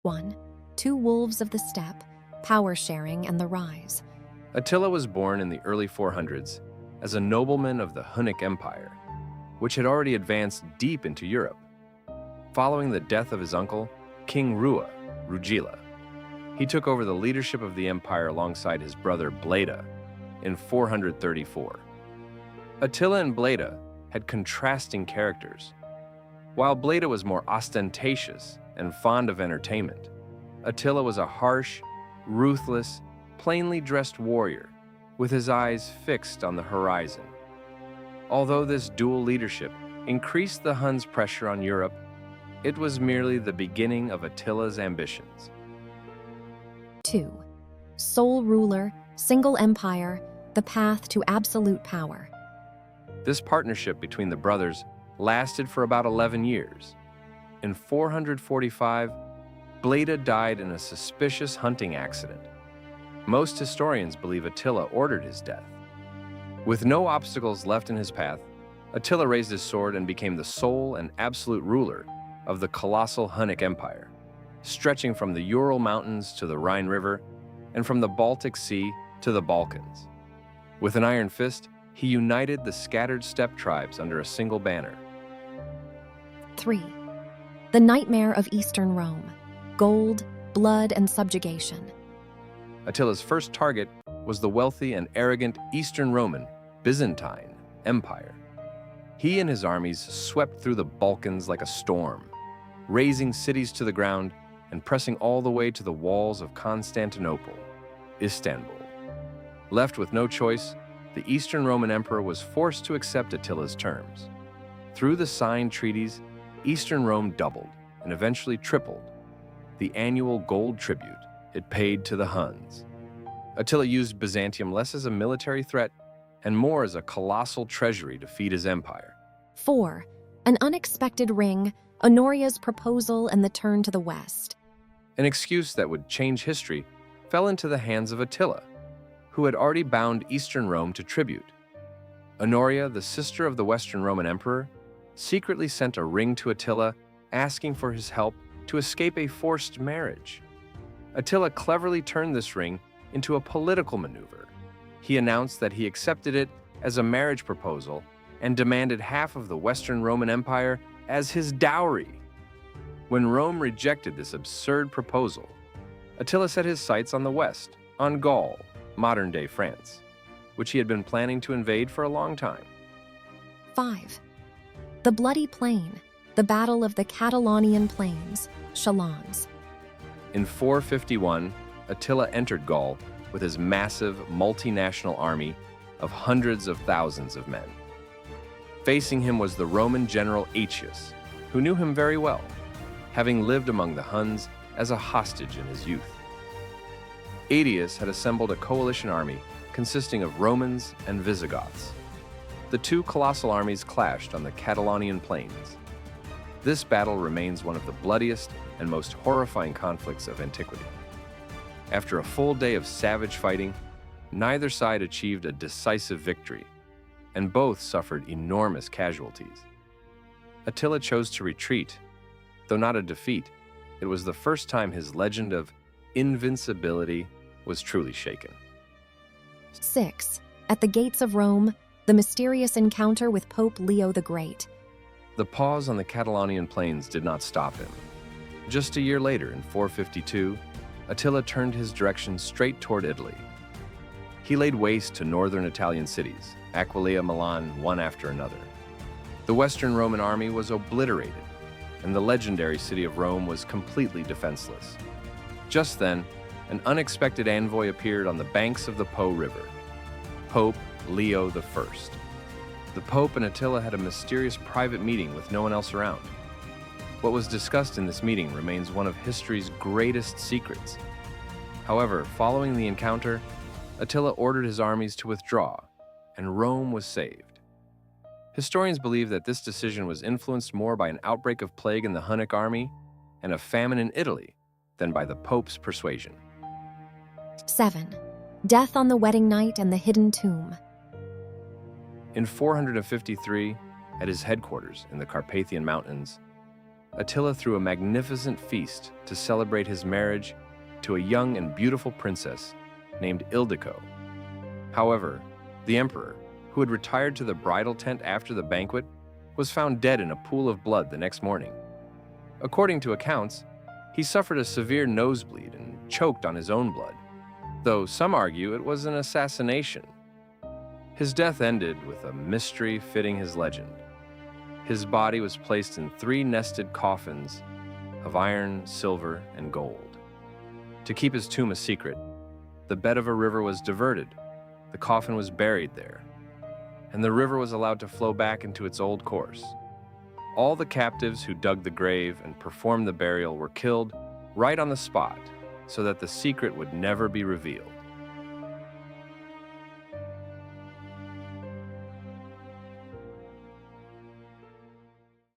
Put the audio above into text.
1. Two Wolves of the Steppe, Power Sharing and the Rise. Attila was born in the early 400s as a nobleman of the Hunnic Empire, which had already advanced deep into Europe. Following the death of his uncle, King Rugila, he took over the leadership of the empire alongside his brother Bleda in 434. Attila and Bleda had contrasting characters. While Bleda was more ostentatious and fond of entertainment, Attila was a harsh, ruthless, plainly dressed warrior with his eyes fixed on the horizon. Although this dual leadership increased the Huns' pressure on Europe, it was merely the beginning of Attila's ambitions. 2. Sole Ruler, Single Empire, The Path to Absolute Power. This partnership between the brothers lasted for about 11 years. In 445, Bleda died in a suspicious hunting accident. Most historians believe Attila ordered his death. With no obstacles left in his path, Attila raised his sword and became the sole and absolute ruler of the colossal Hunnic Empire, stretching from the Ural Mountains to the Rhine River and from the Baltic Sea to the Balkans. With an iron fist, he united the scattered steppe tribes under a single banner. 3. The Nightmare of Eastern Rome, Gold, Blood, and Subjugation. Attila's first target was the wealthy and arrogant Eastern Roman Byzantine Empire. He and his armies swept through the Balkans like a storm, razing cities to the ground and pressing all the way to the walls of Constantinople, Istanbul. Left with no choice, the Eastern Roman Emperor was forced to accept Attila's terms. Through the signed treaties, Eastern Rome doubled and eventually tripled the annual gold tribute it paid to the Huns. Attila used Byzantium less as a military threat and more as a colossal treasury to feed his empire. 4. An Unexpected Ring, Honoria's Proposal and the Turn to the West. An excuse that would change history fell into the hands of Attila, who had already bound Eastern Rome to tribute. Honoria, the sister of the Western Roman Emperor, secretly sent a ring to Attila asking for his help to escape a forced marriage. Attila cleverly turned this ring into a political maneuver. He announced that he accepted it as a marriage proposal and demanded half of the Western Roman Empire as his dowry. When Rome rejected this absurd proposal, Attila set his sights on the west, on Gaul, modern-day France, which he had been planning to invade for a long time. 5. The Bloody Plain, the Battle of the Catalonian Plains, Chalons. In 451, Attila entered Gaul with his massive multinational army of hundreds of thousands of men. Facing him was the Roman general Aetius, who knew him very well, having lived among the Huns as a hostage in his youth. Aetius had assembled a coalition army consisting of Romans and Visigoths. The two colossal armies clashed on the Catalonian plains. This battle remains one of the bloodiest and most horrifying conflicts of antiquity. After a full day of savage fighting, neither side achieved a decisive victory, and both suffered enormous casualties. Attila chose to retreat. Though not a defeat, it was the first time his legend of invincibility was truly shaken. 6. At the Gates of Rome, the mysterious encounter with Pope Leo the Great. The pause on the Catalonian plains did not stop him. Just a year later, in 452, Attila turned his direction straight toward Italy. He laid waste to northern Italian cities, Aquileia, Milan, one after another. The Western Roman army was obliterated, and the legendary city of Rome was completely defenseless. Just then, an unexpected envoy appeared on the banks of the Po River, Pope Leo I. The Pope and Attila had a mysterious private meeting with no one else around. What was discussed in this meeting remains one of history's greatest secrets. However, following the encounter, Attila ordered his armies to withdraw, and Rome was saved. Historians believe that this decision was influenced more by an outbreak of plague in the Hunnic army and a famine in Italy than by the Pope's persuasion. 7. Death on the Wedding Night and the Hidden Tomb. In 453, at his headquarters in the Carpathian Mountains, Attila threw a magnificent feast to celebrate his marriage to a young and beautiful princess named Ildiko. However, the emperor, who had retired to the bridal tent after the banquet, was found dead in a pool of blood the next morning. According to accounts, he suffered a severe nosebleed and choked on his own blood, though some argue it was an assassination. His death ended with a mystery fitting his legend. His body was placed in 3 nested coffins of iron, silver, and gold. To keep his tomb a secret, the bed of a river was diverted, the coffin was buried there, and the river was allowed to flow back into its old course. All the captives who dug the grave and performed the burial were killed right on the spot so that the secret would never be revealed.